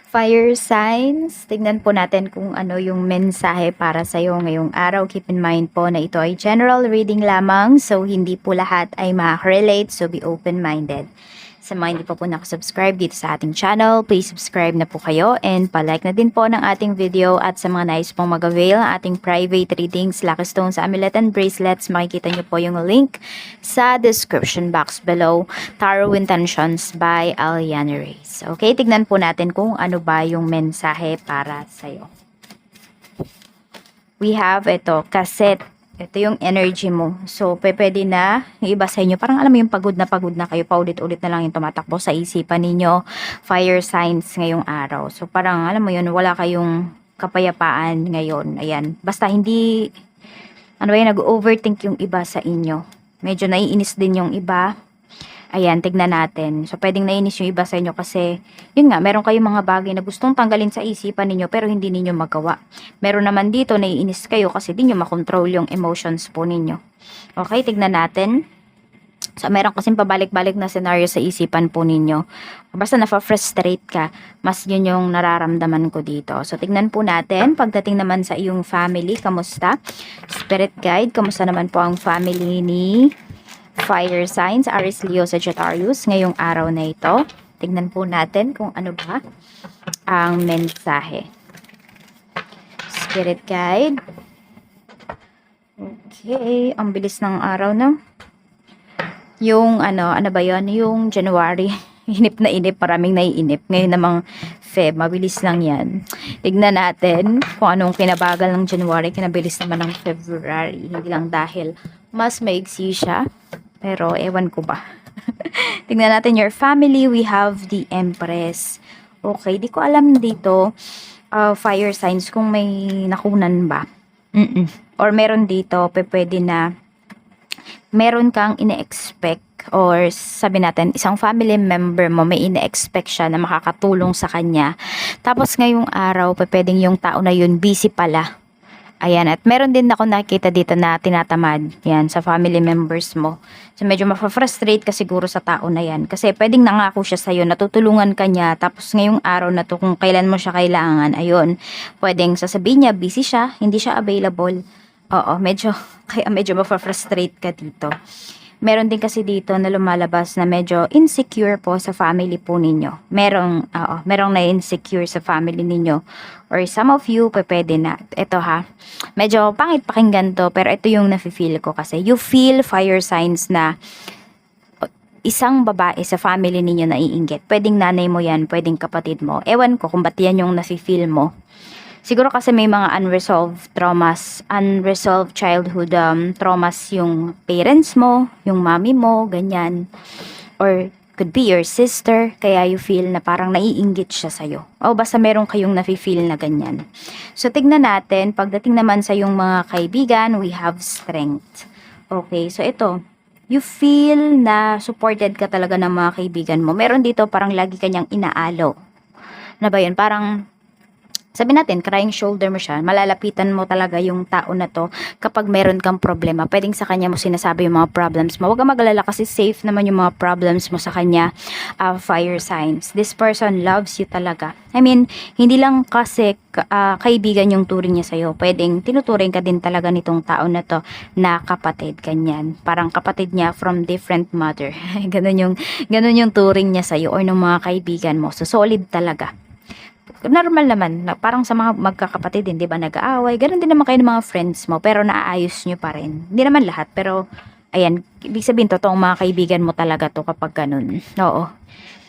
Fire signs, tignan po natin kung ano yung mensahe para sa iyo ngayong araw. Keep in mind po na ito ay general reading lamang, so hindi po lahat ay makaka-relate, so be open-minded. Sa mga hindi pa po nakasubscribe dito sa ating channel, please subscribe na po kayo and palike na din po ng ating video. At sa mga nais pong mag-avail ng ating private readings, Lucky Stones, Amulet and Bracelets, makikita nyo po yung link sa description box below. Tarot Intentions by Aliana Reyes. Okay, tignan po natin kung ano ba yung mensahe para sa'yo. We have ito, cassette. Ito yung energy mo. So, pwede na yung iba sa inyo. Parang alam mo yung pagod na kayo. Paulit-ulit na lang yung tumatakbo sa isipan ninyo. Fire signs ngayong araw. So, parang alam mo yun, wala kayong kapayapaan ngayon. Ayan. Basta hindi, ano ba yun, nag-overthink yung iba sa inyo. Medyo naiinis din yung iba. Ayan, tignan natin. So, pwedeng nainis yung iba sa inyo kasi, yun nga, meron kayong mga bagay na gustong tanggalin sa isipan ninyo pero hindi ninyo magawa. Meron naman dito, naiinis kayo kasi di nyo makontrol yung emotions po ninyo. Okay, tignan natin. So, meron kasing pabalik-balik na scenario sa isipan po ninyo. Basta na-frustrate ka, mas yun yung nararamdaman ko dito. So, tignan po natin. Pagdating naman sa iyong family, kamusta? Spirit guide, kamusta naman po ang family ni Fire signs, Aries, Leo, Sagittarius, ngayong araw na ito. Tignan po natin kung ano ba ang mensahe. Spirit guide. Okay, ang bilis ng araw, no? Yung ano ba yon? Yung January, inip na inip, maraming naiinip. Ngayon namang Feb, mabilis lang yan. Tignan natin kung anong kinabagal ng January, kinabilis naman ng February. Hindi lang dahil mas maigsi siya, pero ewan ko ba. Tignan natin your family. We have the Empress. Okay, di ko alam dito, fire signs, kung may nakunan ba. Or meron dito, pwede na meron kang ine-expect, or sabi natin, isang family member mo, may ine-expect siya na makakatulong sa kanya. Tapos ngayong araw, pwedeng yung tao na yun busy pala. Ayan, at meron din ako nakita dito na tinatamad, yan, sa family members mo. So, medyo mapafrustrate ka siguro sa tao na yan. Kasi pwedeng nangako siya sa'yo, natutulungan ka niya, tapos ngayong araw na to, kung kailan mo siya kailangan, ayun, pwedeng sasabihin niya, busy siya, hindi siya available. Oo, medyo mapafrustrate ka dito. Meron din kasi dito na lumalabas na medyo insecure po sa family po ninyo. Merong na-insecure sa family ninyo. Or some of you, pwede na. Ito ha, medyo pangit pakinggan to, pero ito yung nafe-feel ko kasi. You feel fire signs na isang babae sa family ninyo na iinggit. Pwedeng nanay mo yan, pwedeng kapatid mo. Ewan ko kung ba't yan yung nafe-feel mo. Siguro kasi may mga unresolved traumas, unresolved childhood traumas yung parents mo, yung mommy mo, ganyan. Or could be your sister, kaya you feel na parang naiinggit siya sa'yo. O basta meron kayong nafe-feel na ganyan. So tignan natin, pagdating naman sa yung mga kaibigan, we have strength. Okay, so ito, you feel na supported ka talaga ng mga kaibigan mo. Meron dito parang lagi kanyang inaalo. Ano ba yun? Parang sabi natin, crying shoulder mo siya, malalapitan mo talaga yung tao na to kapag meron kang problema. Pwedeng sa kanya mo sinasabi yung mga problems mo. Huwag kang magalala kasi safe naman yung mga problems mo sa kanya. Fire signs. This person loves you talaga. I mean, hindi lang kasi kaibigan yung turing niya sa'yo. Pwedeng tinuturing ka din talaga nitong tao na to na kapatid, kanyan. Parang kapatid niya from different mother. ganun yung turing niya sa'yo or ng mga kaibigan mo. So, solid talaga. Normal naman, parang sa mga magkakapatid din, di ba, nag-aaway, ganun din naman kayo ng mga friends mo, pero naaayos nyo pa rin. Hindi naman lahat, pero, ayan, ibig sabihin, totoong mga kaibigan mo talaga to kapag ganun. Oo.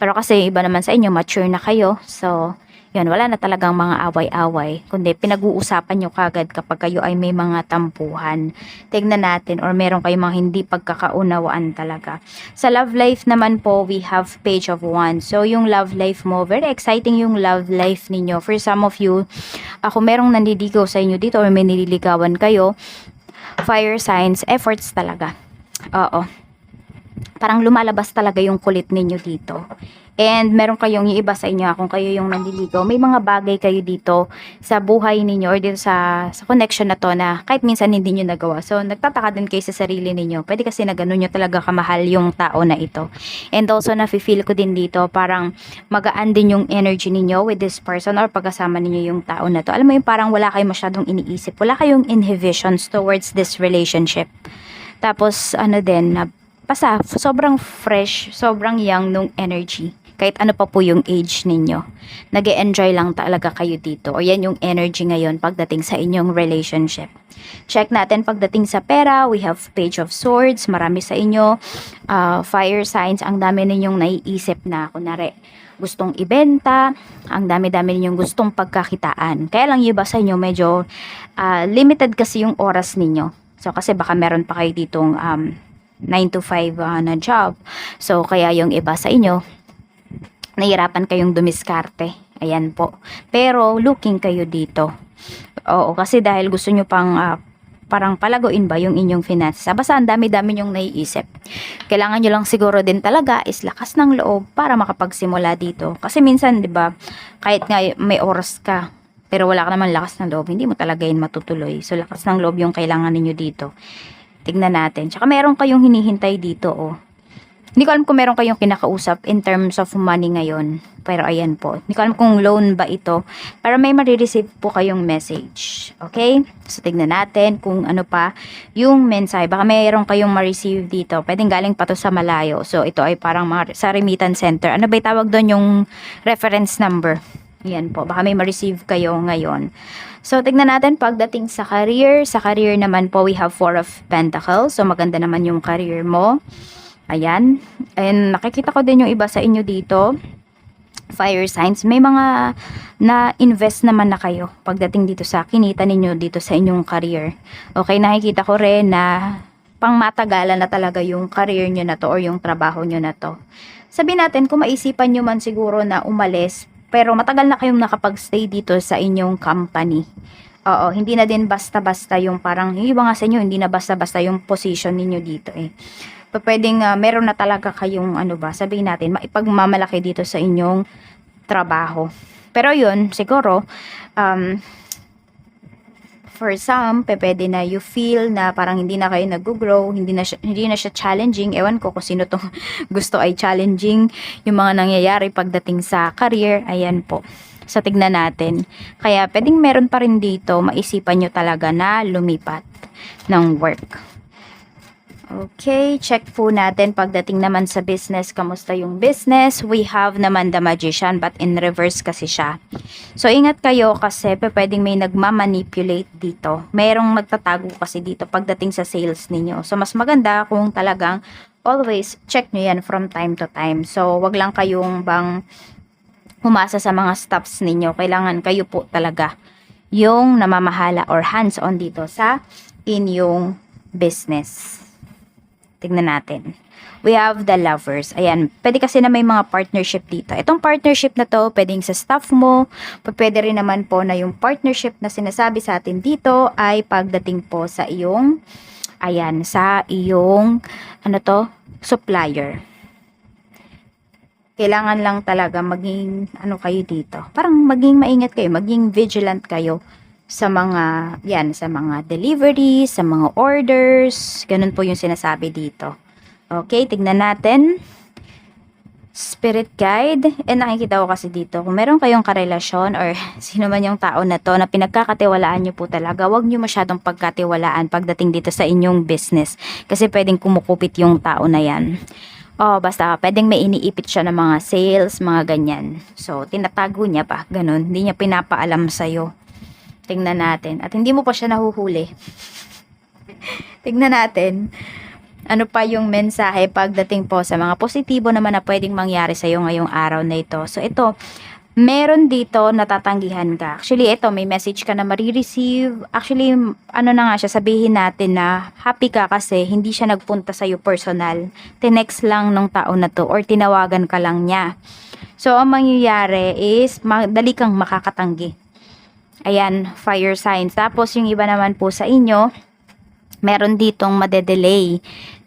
Pero kasi, iba naman sa inyo, mature na kayo, so, yun, wala na talagang mga away-away, kundi pinag-uusapan nyo kagad kapag kayo ay may mga tampuhan. Tignan natin, or meron kayong mga hindi pagkakaunawaan talaga. Sa love life naman po, we have Page of Wands. So, yung love life mo, very exciting yung love life ninyo. For some of you, ako merong nandidigaw sa inyo dito, or may nililigawan kayo, fire signs, efforts talaga. Oo. Parang lumalabas talaga yung kulit ninyo dito. And meron kayong yung iba sa inyo, kung kayo yung nandiligaw, may mga bagay kayo dito sa buhay ninyo or dito sa connection na to na kahit minsan hindi nyo nagawa. So, nagtataka din kayo sa sarili ninyo. Pwede kasi na ganun nyo talaga kamahal yung tao na ito. And also, nafe-feel ko din dito, parang magaan din yung energy ninyo with this person or pagkasama ninyo yung tao na to. Alam mo yung parang wala kayong masyadong iniisip. Wala kayong inhibitions towards this relationship. Tapos, ano din, basta sobrang fresh, sobrang young nung energy. Kahit ano pa po yung age ninyo. Nag-e-enjoy lang talaga kayo dito. O yan yung energy ngayon pagdating sa inyong relationship. Check natin pagdating sa pera. We have Page of Swords. Marami sa inyo. Fire signs. Ang dami ninyong naiisip na. Kunwari, gustong ibenta. Ang dami-dami ninyong gustong pagkakitaan. Kaya lang yung iba sa inyo medyo limited kasi yung oras ninyo. So kasi baka meron pa kayo ditong 9 to 5 na job. So kaya yung iba sa inyo nahirapan kayong dumiskarte. Ayan po. Pero looking kayo dito. Oo, kasi dahil gusto nyo pang parang palaguin ba yung inyong finances. Basta ang dami-dami nyong naiisip. Kailangan nyo lang siguro din talaga is lakas ng loob para makapagsimula dito. Kasi minsan, di ba, kahit nga may oras ka, pero wala ka naman lakas ng loob, hindi mo talaga yun matutuloy. So, lakas ng loob yung kailangan ninyo dito. Tignan natin. Tsaka meron kayong hinihintay dito, oh. Hindi ko alam kung meron kayong kinakausap in terms of money ngayon. Pero ayan po. Hindi ko alam kung loan ba ito. Pero may marireceive po kayong message. Okay? So, tignan natin kung ano pa yung mensahe. Baka mayroon kayong ma-receive dito. Pwedeng galing pa to sa malayo. So, ito ay parang sa remittance center. Ano ba tawag doon yung reference number? Ayan po. Baka may ma-receive kayo ngayon. So, tignan natin pagdating sa career. Sa career naman po, we have 4 of Pentacles. So, maganda naman yung career mo. Ayan. And nakikita ko din yung iba sa inyo dito. Fire signs. May mga na-invest naman na kayo pagdating dito sa kinita ninyo dito sa inyong career. Okay, nakikita ko rin na pang matagalan na talaga yung career nyo na to or yung trabaho nyo na to. Sabihin natin kung maisipan nyo man siguro na umalis, pero matagal na kayong nakapag-stay dito sa inyong company. Oo, hindi na din basta-basta yung parang, yung iba nga sa inyo, hindi na basta-basta yung position ninyo dito eh. Pwedeng meron na talaga kayong ano ba, sabihin natin, maipagmamalaki dito sa inyong trabaho. Pero yun, siguro, for some, pwede na you feel na parang hindi na kayo nag-grow, hindi na siya challenging. Ewan ko kung sino tong gusto ay challenging yung mga nangyayari pagdating sa career. Ayan po. Sa tignan natin. Kaya pwedeng meron pa rin dito, maisipan nyo talaga na lumipat ng work. Okay, check po natin pagdating naman sa business, kamusta yung business. We have naman the Magician but in reverse kasi siya. So ingat kayo kasi pwedeng may nagmamanipulate dito. Mayroong nagtatago kasi dito pagdating sa sales ninyo. So mas maganda kung talagang always check nyo yan from time to time. So wag lang kayong bang umasa sa mga staffs ninyo. Kailangan kayo po talaga yung namamahala or hands-on dito sa inyong business. Tignan natin. We have the Lovers. Ayan, pwede kasi na may mga partnership dito. Itong partnership na to, pwedeng sa staff mo. Pwede rin naman po na yung partnership na sinasabi sa atin dito ay pagdating po sa iyong, ayan, sa iyong, ano to, supplier. Kailangan lang talaga maging, ano kayo dito. Parang maging maingat kayo, maging vigilant kayo sa mga, yan, sa mga deliveries, sa mga orders, ganun po yung sinasabi dito. Okay, tignan natin. Spirit guide. Nakikita ko kasi dito, kung meron kayong karelasyon or sino man yung tao na to na pinagkakatiwalaan nyo po talaga, wag nyo masyadong pagkatiwalaan pagdating dito sa inyong business. Kasi pwedeng kumukupit yung tao na yan. Basta pwedeng may iniipit siya ng mga sales, mga ganyan. So, tinatago niya pa, ganun. Hindi niya pinapaalam sa'yo. Tingnan natin. At hindi mo pa siya nahuhuli. Tingnan natin. Ano pa yung mensahe pagdating po sa mga positibo naman na pwedeng mangyari sa'yo ngayong araw na ito. So, ito, meron dito natatanggihan ka. Actually, ito, may message ka na marireceive. Actually, ano na nga siya, sabihin natin na happy ka kasi hindi siya nagpunta sa'yo personal. Tinext lang ng tao na to or tinawagan ka lang niya. So, ang mangyayari is, dali kang makakatanggi. Ayan, fire signs. Tapos, yung iba naman po sa inyo, meron ditong madedelay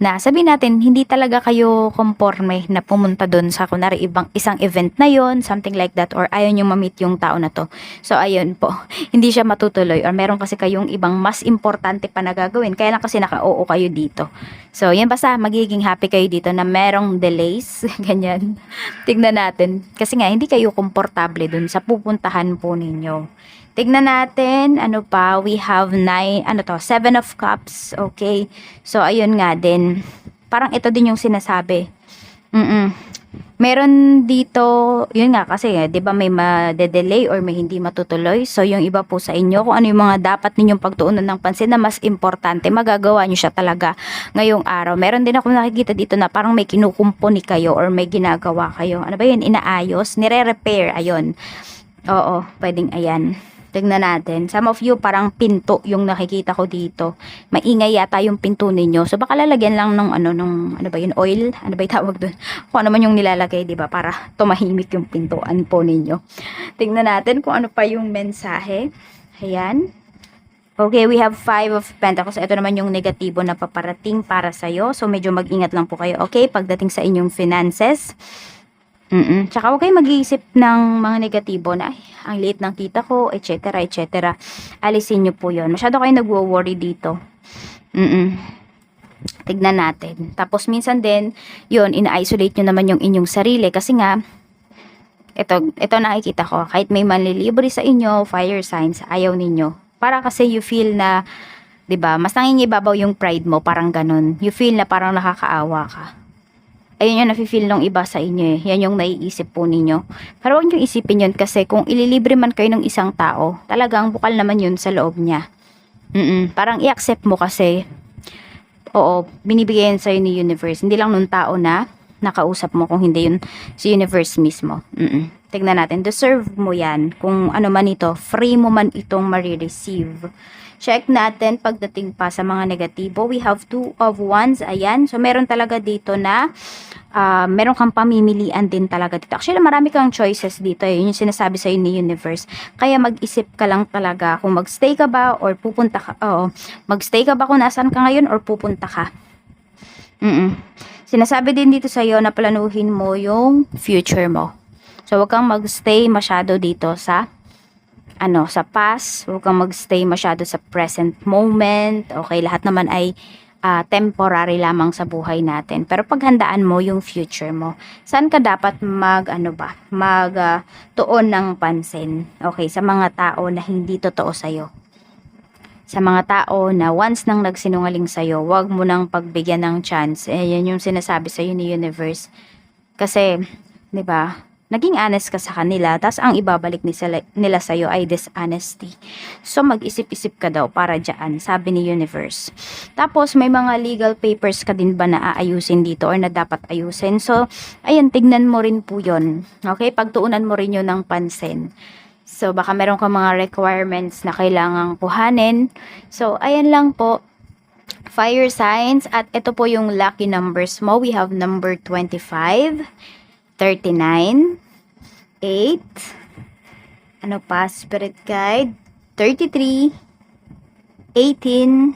na sabihin natin, hindi talaga kayo conforme na pumunta doon sa kunwari isang event na yon, something like that, or ayaw nyo ma-meet yung tao na to. So, ayun po, hindi siya matutuloy, or meron kasi kayong ibang mas importante pa na gagawin, kaya lang kasi naka-oo kayo dito. So, yan, basta magiging happy kayo dito na merong delays, ganyan. Tignan natin, kasi nga, hindi kayo komportable doon sa pupuntahan po ninyo. Tignan natin, ano pa, we have 7 of cups, okay. So, ayun nga din, parang ito din yung sinasabi. Meron dito, yun nga kasi, di ba may ma-delay or may hindi matutuloy. So, yung iba po sa inyo, kung ano yung mga dapat ninyong pagtuunan ng pansin na mas importante, magagawa nyo siya talaga ngayong araw. Meron din ako nakikita dito na parang may kinukumpuni kayo or may ginagawa kayo. Ano ba yun? Inaayos? Nire-repair, ayun. Oo, pwedeng ayan. Tignan natin. Some of you parang pinto yung nakikita ko dito. Maingay yata yung pinto ninyo. So baka lalagyan lang ng ano ba yun, oil? Ano ba yung tawag doon? Kung ano man yung nilalagay, 'di ba? Para tumahimik yung pintuan po ninyo. Tignan natin kung ano pa yung mensahe. Ayan. Okay, we have 5 of Pentacles. Ito naman yung negatibo na paparating para sa'yo. So medyo mag-ingat lang po kayo. Okay, pagdating sa inyong finances. Tsaka huwag kayong mag-iisip ng mga negatibo na, ay, ang liit ng kita ko, etc. etc. Alisin nyo po yun. Masyado kayo nagwo-worry dito. Tignan natin. Tapos minsan din, yun, ina-isolate nyo naman yung inyong sarili. Kasi nga, ito nakikita ko, kahit may manlilibre sa inyo, fire signs, ayaw ninyo. Para kasi you feel na, 'di ba, mas nangingibabaw yung pride mo, parang ganun. You feel na parang nakakaawa ka. Ayun yung nafe-feel ng iba sa inyo eh. Yan yung naiisip po ninyo. Pero huwag nyo isipin yun kasi kung ililibre man kayo ng isang tao, talagang bukal naman yun sa loob niya. Parang i-accept mo kasi, oo, binibigay yun sa'yo ni universe. Hindi lang nung tao na nakausap mo, kung hindi yun si universe mismo. Tignan natin, deserve mo yan. Kung ano man ito, free mo man itong marireceive. Check natin pagdating pa sa mga negatibo. We have 2 of Wands. Ayan. So, meron talaga dito na meron kang pamimilian din talaga dito. Actually, marami kang choices dito. Yun yung sinasabi sa'yo ni universe. Kaya mag-isip ka lang talaga kung mag-stay ka ba or pupunta ka. Oo. Mag-stay ka ba kung nasan ka ngayon or pupunta ka. Sinasabi din dito sa'yo na planuhin mo yung future mo. So, huwag kang mag-stay masyado dito sa sa past. Huwag kang mag-stay masyado sa present moment. Okay, lahat naman ay temporary lamang sa buhay natin. Pero paghandaan mo yung future mo. Saan ka dapat tuon ng pansin? Okay, sa mga tao na hindi totoo sa'yo. Sa mga tao na once nang nagsinungaling sa'yo, huwag mo nang pagbigyan ng chance. Yan yung sinasabi sa'yo ni universe. Kasi, 'di ba, naging honest ka sa kanila, tapos ang ibabalik nila sa'yo ay dishonesty. So, mag-isip-isip ka daw para dyan, sabi ni universe. Tapos, may mga legal papers ka din ba na aayusin dito or na dapat ayusin? So, ayan, tignan mo rin po yun. Okay? Pagtuunan mo rin yun ng pansin. So, baka meron ka mga requirements na kailangang kuhanin. So, ayan lang po. Fire signs. At ito po yung lucky numbers mo. We have number 25, 39, 8, ano pa, spirit guide, 33, 18,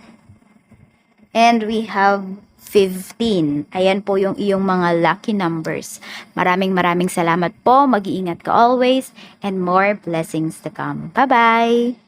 and we have 15. Ayan po yung iyong mga lucky numbers. Maraming salamat po. Mag-iingat ka always and more blessings to come. Bye-bye!